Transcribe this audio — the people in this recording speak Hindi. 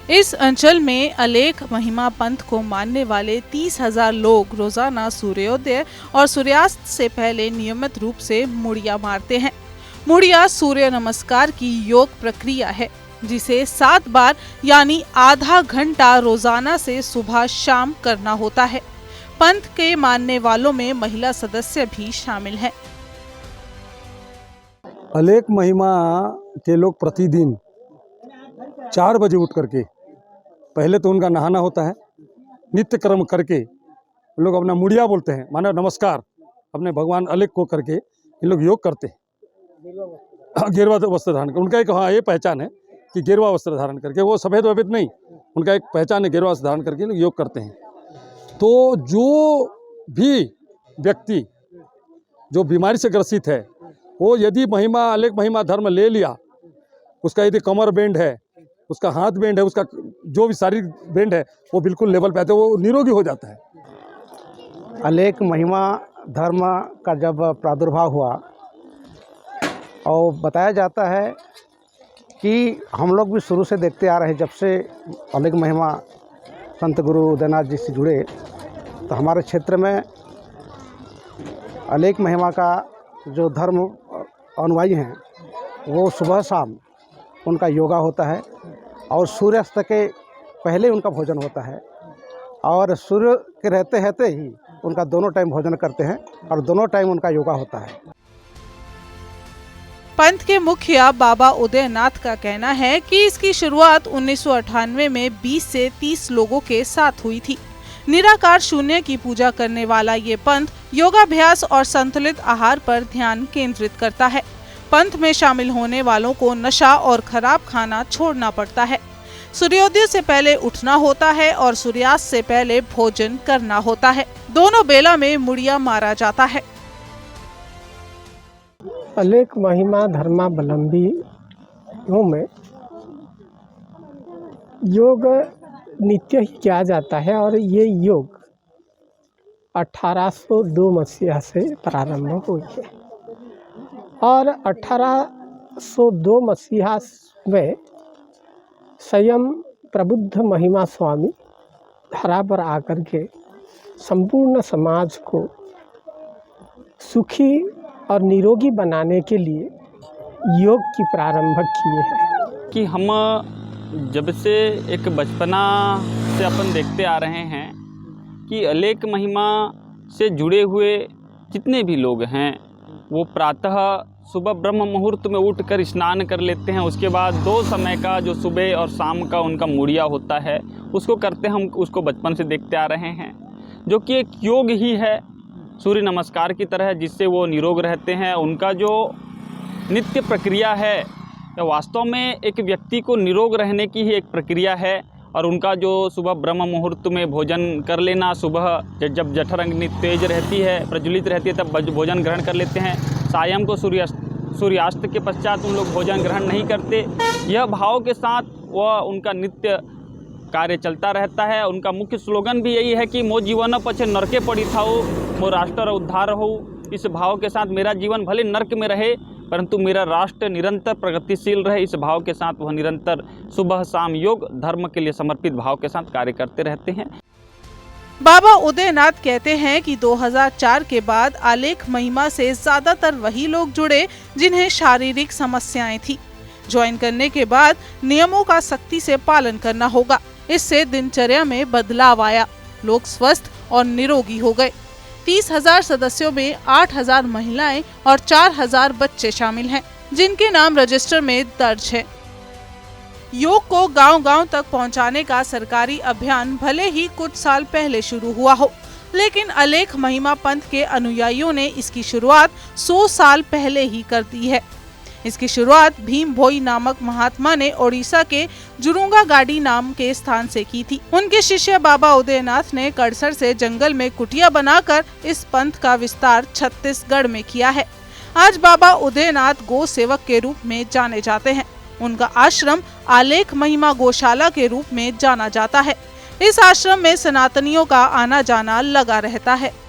इस अंचल में अलेख महिमा पंथ को मानने वाले 30,000 लोग रोजाना सूर्योदय और सूर्यास्त से पहले नियमित रूप से मुड़िया मारते हैं। मुड़िया सूर्य नमस्कार की योग प्रक्रिया है, जिसे 7 बार यानी आधा घंटा रोजाना से सुबह शाम करना होता है। पंथ के मानने वालों में महिला सदस्य भी शामिल हैं। अलेख महिमा के लोग प्रतिदिन 4 बजे उठ करके पहले तो उनका नहाना होता है, नित्य कर्म करके लोग अपना मुड़िया बोलते हैं, मानो नमस्कार अपने भगवान अलेख को करके ये लोग योग करते हैं। गेरुआ वस्त्र धारण कर, उनका एक ये पहचान है कि गेरुआ वस्त्र धारण करके, वो सफ़ेद वफेद नहीं, उनका एक पहचान है, गेरुआ वस्त्र धारण करके लोग योग करते हैं। तो जो भी व्यक्ति जो बीमारी से ग्रसित है, वो यदि अलेख महिमा धर्म ले लिया, उसका यदि कमर बेंड है, उसका हाथ बेंड है, उसका जो भी शारीरिक बेंड है वो बिल्कुल लेवल पे आते, वो निरोगी हो जाता है। अलेख महिमा धर्म का जब प्रादुर्भाव हुआ और बताया जाता है कि हम लोग भी शुरू से देखते आ रहे हैं, जब से अलेख महिमा संत गुरु उदयनाथ जी से जुड़े, तो हमारे क्षेत्र में अलेख महिमा का जो धर्म अनुयायी हैं वो सुबह शाम उनका योगा होता है और सूर्यास्त के पहले उनका भोजन होता है, और सूर्य के रहते रहते ही उनका दोनों टाइम भोजन करते हैं और दोनों टाइम उनका योगा होता है। पंथ के मुखिया बाबा उदयनाथ का कहना है कि इसकी शुरुआत 1998 में 20 से 30 लोगों के साथ हुई थी। निराकार शून्य की पूजा करने वाला ये पंथ योगाभ्यास और संतुलित आहार पर ध्यान केंद्रित करता है। पंथ में शामिल होने वालों को नशा और खराब खाना छोड़ना पड़ता है। सूर्योदय से पहले उठना होता है और सूर्यास्त से पहले भोजन करना होता है। दोनों बेला में मुड़िया मारा जाता है। अलेख महिमा धर्मावलंबियों में योग नित्य ही किया जाता है और ये योग 1802 मसीहा से प्रारंभ हुई है और 1802 मसीहा में स्वयं प्रबुद्ध महिमा स्वामी धरा पर आकर के संपूर्ण समाज को सुखी और निरोगी बनाने के लिए योग की प्रारंभ किए हैं। कि हम जब से एक बचपना से अपन देखते आ रहे हैं कि अलेख महिमा से जुड़े हुए जितने भी लोग हैं वो प्रातः सुबह ब्रह्म मुहूर्त में उठकर स्नान कर लेते हैं। उसके बाद 2 समय का जो सुबह और शाम का उनका मुड़िया होता है उसको करते हैं। हम उसको बचपन से देखते आ रहे हैं, जो कि एक योग ही है सूर्य नमस्कार की तरह, जिससे वो निरोग रहते हैं। उनका जो नित्य प्रक्रिया है वास्तव में एक व्यक्ति को निरोग रहने की ही एक प्रक्रिया है। और उनका जो सुबह ब्रह्म मुहूर्त में भोजन कर लेना, सुबह जब जठराग्नि तेज रहती है, प्रज्वलित रहती है, तब भोजन ग्रहण कर लेते हैं। सायं को सूर्यास्त के पश्चात उन लोग भोजन ग्रहण नहीं करते। यह भाव के साथ वह उनका नित्य कार्य चलता रहता है। उनका मुख्य स्लोगन भी यही है कि मो जीवन पछे नरके पड़ी थाओ, मो राष्ट्र उद्धार हो। इस भाव के साथ मेरा जीवन भले नरक में रहे परंतु मेरा राष्ट्र निरंतर प्रगतिशील रहे, इस भाव के साथ वह निरंतर सुबह शाम योग धर्म के लिए समर्पित भाव के साथ कार्य करते रहते हैं। बाबा उदयनाथ कहते हैं कि 2004 के बाद अलेख महिमा से ज्यादातर वही लोग जुड़े जिन्हें शारीरिक समस्याएं थी। ज्वाइन करने के बाद नियमों का सख्ती से पालन करना होगा। इससे दिनचर्या में बदलाव आया, लोग स्वस्थ और निरोगी हो गए। 30,000 सदस्यों में 8,000 महिलाएं और 4,000 बच्चे शामिल हैं, जिनके नाम रजिस्टर में दर्ज है। योग को गांव-गांव तक पहुंचाने का सरकारी अभियान भले ही कुछ साल पहले शुरू हुआ हो, लेकिन अलेख महिमा पंथ के अनुयायियों ने इसकी शुरुआत 100 साल पहले ही कर दी है। इसकी शुरुआत भीम भोई नामक महात्मा ने ओडिशा के जुरुंगा गाड़ी नाम के स्थान से की थी। उनके शिष्य बाबा उदयनाथ ने कड़सर से जंगल में कुटिया बनाकर इस पंथ का विस्तार छत्तीसगढ़ में किया है। आज बाबा उदयनाथ गो सेवक के रूप में जाने जाते हैं। उनका आश्रम अलेख महिमा गौशाला के रूप में जाना जाता है। इस आश्रम में सनातनियों का आना जाना लगा रहता है।